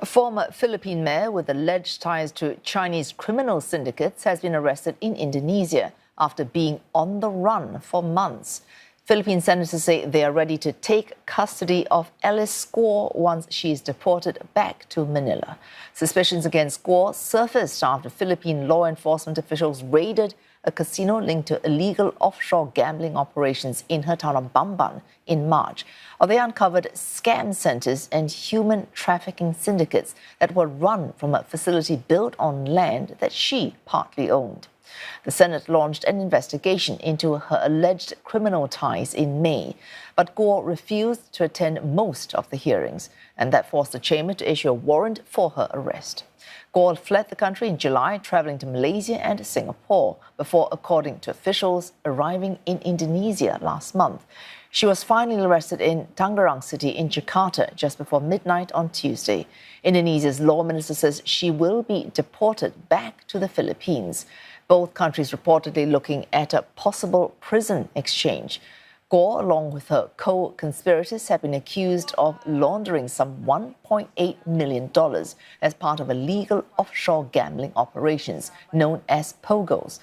A former Philippine mayor with alleged ties to Chinese criminal syndicates has been arrested in Indonesia after being on the run for months. Philippine senators say they are ready to take custody of Alice Guo once she is deported back to Manila. Suspicions against Guo surfaced after Philippine law enforcement officials raided a casino linked to illegal offshore gambling operations in her town of Bamban in March. They uncovered scam centers and human trafficking syndicates that were run from a facility built on land that she partly owned. The Senate launched an investigation into her alleged criminal ties in May, but Guo refused to attend most of the hearings, and that forced the chamber to issue a warrant for her arrest. Guo fled the country in July, traveling to Malaysia and Singapore, before, according to officials, arriving in Indonesia last month. She was finally arrested in Tangerang City in Jakarta just before midnight on Tuesday. Indonesia's law minister says she will be deported back to the Philippines. Both countries reportedly looking at a possible prison exchange. Guo, along with her co-conspirators, have been accused of laundering some $1.8 million as part of illegal offshore gambling operations known as POGOs.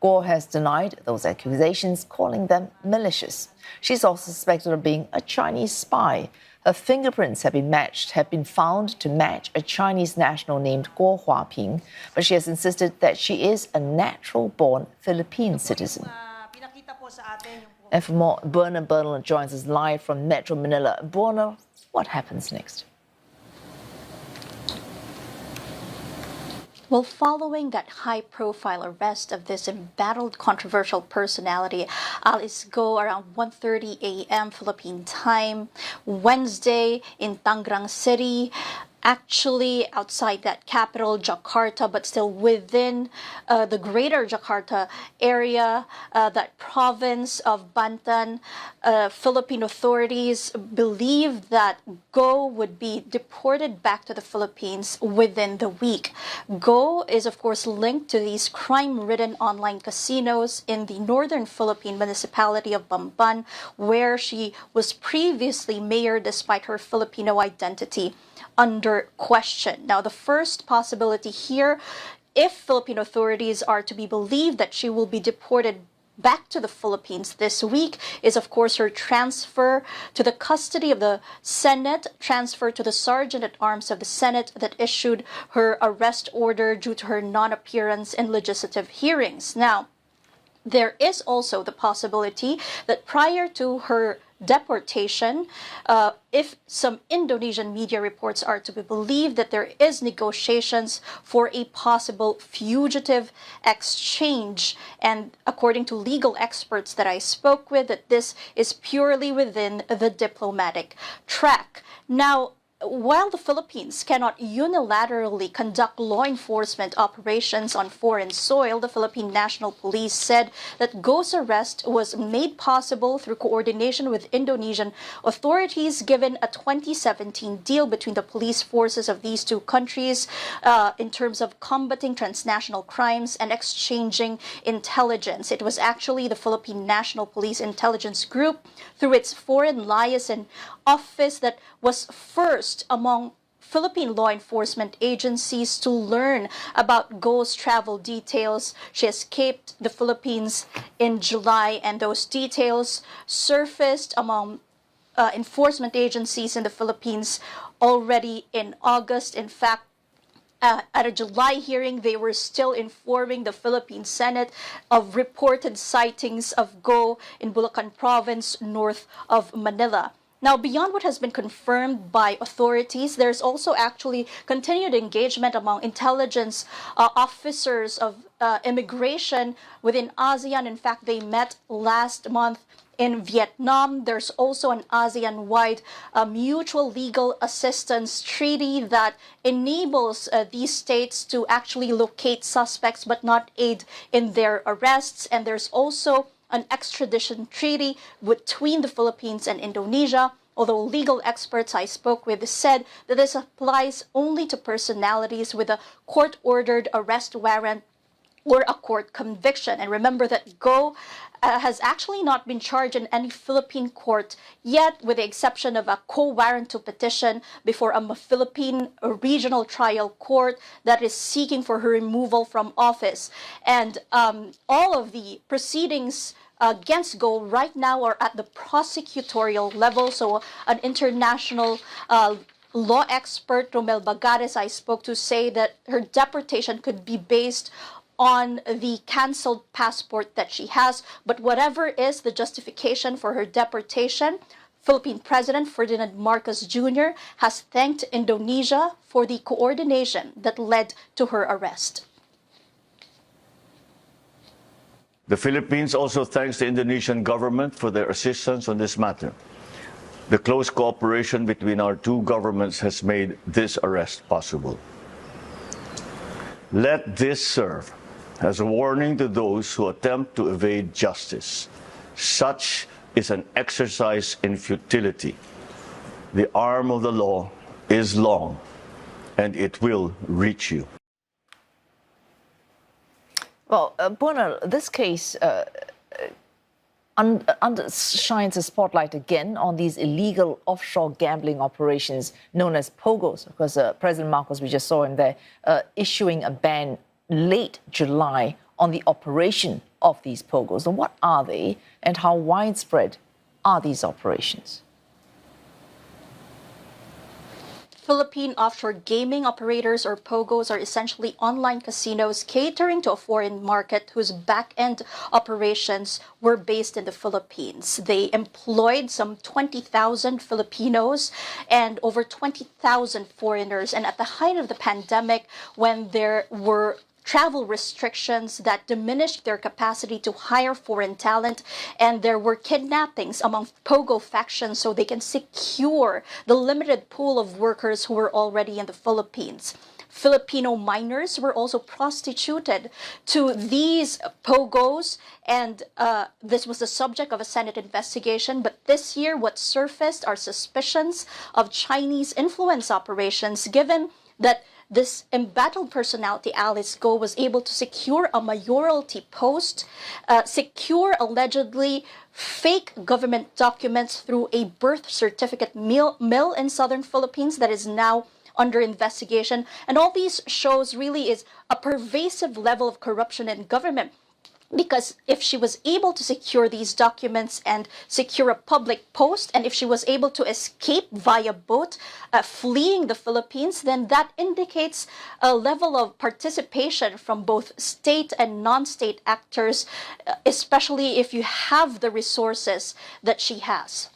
Guo has denied those accusations, calling them malicious. She's also suspected of being a Chinese spy. Her fingerprints have been found to match a Chinese national named Guo Huaping, but she has insisted that she is a natural-born Philippine citizen. And for more, Buena Bernal joins us live from Metro Manila. Buena, what happens next? Well, following that high-profile arrest of this embattled controversial personality, Alice Guo, around 1:30 a.m. Philippine time, Wednesday in Tangerang City, actually outside that capital, Jakarta, but still within the greater Jakarta area, that province of Bamban, Philippine authorities believe that Guo would be deported back to the Philippines within the week. Guo is, of course, linked to these crime-ridden online casinos in the northern Philippine municipality of Bamban, where she was previously mayor despite her Filipino identity under question. Now, the first possibility here, if Philippine authorities are to be believed that she will be deported back to the Philippines this week, is of course her transfer to the custody of the Senate, transfer to the Sergeant-at-Arms of the Senate that issued her arrest order due to her non-appearance in legislative hearings. Now, there is also the possibility that prior to her deportation, if some Indonesian media reports are to be believed, that there is negotiations for a possible fugitive exchange. And according to legal experts that I spoke with, that this is purely within the diplomatic track. Now, while the Philippines cannot unilaterally conduct law enforcement operations on foreign soil, the Philippine National Police said that Guo's arrest was made possible through coordination with Indonesian authorities, given a 2017 deal between the police forces of these two countries in terms of combating transnational crimes and exchanging intelligence. It was actually the Philippine National Police Intelligence Group, through its Foreign Liaison Office, that was first among Philippine law enforcement agencies to learn about Guo's travel details. She escaped the Philippines in July, and those details surfaced among enforcement agencies in the Philippines already in August. In fact, at a July hearing, they were still informing the Philippine Senate of reported sightings of Guo in Bulacan Province, north of Manila. Now, beyond what has been confirmed by authorities, there's also actually continued engagement among intelligence officers of immigration within ASEAN. In fact, they met last month in Vietnam. There's also an ASEAN-wide mutual legal assistance treaty that enables these states to actually locate suspects but not aid in their arrests. And there's also an extradition treaty between the Philippines and Indonesia, although legal experts I spoke with said that this applies only to personalities with a court-ordered arrest warrant or a court conviction. And remember that Guo has actually not been charged in any Philippine court yet, with the exception of a quo warranto petition before a Philippine regional trial court that is seeking for her removal from office. And all of the proceedings against Guo right now are at the prosecutorial level. So an international law expert, Romel Bagares, I spoke to, say that her deportation could be based on the canceled passport that she has. But whatever is the justification for her deportation, Philippine President Ferdinand Marcos Jr. has thanked Indonesia for the coordination that led to her arrest. The Philippines also thanks the Indonesian government for their assistance on this matter. The close cooperation between our two governments has made this arrest possible. Let this serve as a warning to those who attempt to evade justice. Such is an exercise in futility. The arm of the law is long, and it will reach you. Well, Buena, this case shines a spotlight again on these illegal offshore gambling operations known as POGOs, because President Marcos, we just saw him there, issuing a ban late July on the operation of these POGOs. And what are they, and how widespread are these operations? Philippine offshore gaming operators, or POGOs, are essentially online casinos catering to a foreign market whose back-end operations were based in the Philippines. They employed some 20,000 Filipinos and over 20,000 foreigners. And at the height of the pandemic, when there were travel restrictions that diminished their capacity to hire foreign talent, and there were kidnappings among POGO factions so they can secure the limited pool of workers who were already in the Philippines. Filipino minors were also prostituted to these POGOs, and this was the subject of a Senate investigation. But this year, what surfaced are suspicions of Chinese influence operations, given that this embattled personality, Alice Guo, was able to secure a mayoralty post, secure allegedly fake government documents through a birth certificate mill in southern Philippines that is now under investigation. And all these shows really is a pervasive level of corruption in government. Because if she was able to secure these documents and secure a public post, and if she was able to escape via boat, fleeing the Philippines, then that indicates a level of participation from both state and non-state actors, especially if you have the resources that she has.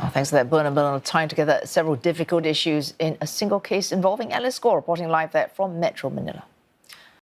Oh, thanks for that, Buena Bernal, tying together several difficult issues in a single case involving Alice Guo, reporting live there from Metro Manila.